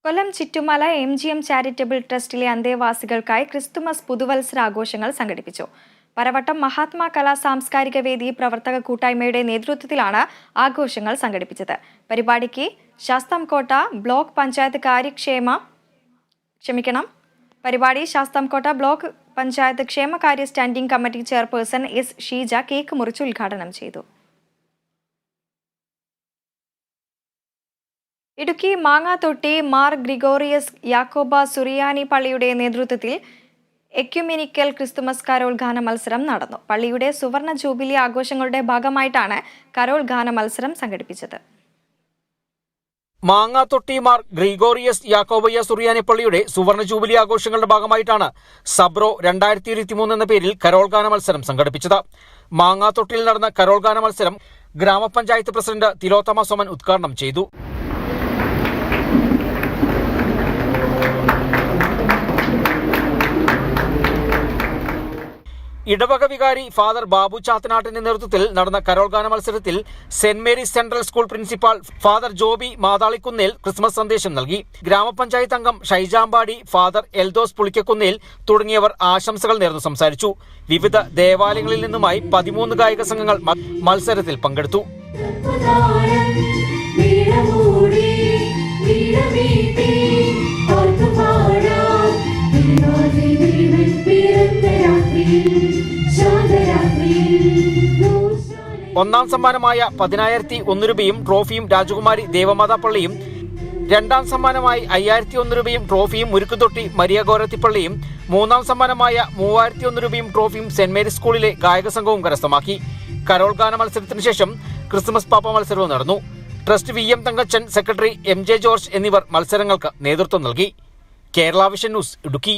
കൊല്ലം Chittumala MGM charitable ട്രസ്റ്റിലെ അന്തേവാസികൾക്കായി Christmas പുതുവത്സരാഘോഷങ്ങൾ സംഘടിപ്പിച്ചു. പരവട്ടം മഹാത്മാ കലാ സാംസ്കാരിക വേദി പ്രവർത്തക കൂട്ടായ്മയുടെ നേതൃത്വത്തിലാണ് ആഘോഷങ്ങൾ സംഘടിപ്പിച്ചത്. പരിപാടിക്ക് ശാസ്താംകോട്ട ബ്ലോക്ക് പഞ്ചായത്ത് ക്ഷേമകാര്യ standing committee chairperson S. Sheeja cake മുറിച്ച് ഉദ്ഘാടനം ചെയ്തു. ഇടുക്കി മാങ്ങാത്തൊട്ടി മാർ ഗ്രിഗോറിയസ് യാക്കോബ സുറിയാനി പള്ളിയുടെ നേതൃത്വത്തിൽ എക്യുമെനിക്കൽ ക്രിസ്തുമസ് കരോൾ ഗാന മത്സരം നടന്നു. പള്ളിയുടെ സുവർണ ജൂബിലി ആഘോഷങ്ങളുടെ ഭാഗമായിട്ടാണ് കരോൾ ഗാന മത്സരം സംഘടിപ്പിച്ചത്. മാങ്ങാത്തൊട്ടി മാർ ഗ്രിഗോറിയസ് യാക്കോബയ്യ സുറിയാനി പള്ളിയുടെ സുവർണ ജൂബിലി ആഘോഷങ്ങളുടെ ഭാഗമായിട്ടാണ് സബ്രോ 2023 എന്ന പേരിൽ കരോൾ ഗാന മത്സരം സംഘടിപ്പിച്ചത്. മാങ്ങാത്തൊട്ടിയിൽ നടന്ന കരോൾ ഗാന മത്സരം ഗ്രാമപഞ്ചായത്ത് പ്രസിഡന്റ് തിലോത്തമ സോമൻ ഉദ്ഘാടനം ചെയ്തു. ഇടവക വികാരി ഫാദർ ബാബു ചാത്തനാട്ടിന്റെ നേതൃത്വത്തിൽ നടന്ന കരോൾ ഗാന മത്സരത്തിൽ Saint Mary's central school principal father Joby Mathalikkunnel Christmas സന്ദേശം നൽകി. ഗ്രാമപഞ്ചായത്ത് അംഗം ഷൈജാമ്പാടി, ഫാദർ എൽദോസ് പുളിക്കക്കുന്നേൽ തുടങ്ങിയവർ ആശംസകൾ നേർന്നു സംസാരിച്ചു. വിവിധ ദേവാലയങ്ങളിൽ നിന്നുമായി 13 ഗായക സംഘങ്ങൾ മത്സരത്തിൽ പങ്കെടുത്തു. ഒന്നാം സമ്മാനമായ 10,001 രൂപയും ട്രോഫിയും രാജകുമാരി ദേവമാതാ പള്ളിയും, രണ്ടാം സമ്മാനമായി 5,001 രൂപയും ട്രോഫിയും മുരുക്കുതൊട്ടി മരിയ ഗോരത്തിപ്പള്ളിയും, മൂന്നാം സമ്മാനമായ 3,001 രൂപയും ട്രോഫിയും സെന്റ് മേരീസ് സ്കൂളിലെ ഗായക സംഘവും കരസ്ഥമാക്കി. കരോൾ ഗാന മത്സരത്തിന് ശേഷം ക്രിസ്തുമസ് പാപ്പ മത്സരവും നടന്നു. Trust VM Thankachan, secretary MJ George എന്നിവർ മത്സരങ്ങൾക്ക് നേതൃത്വം നൽകി. Kerala vision news, Idukki.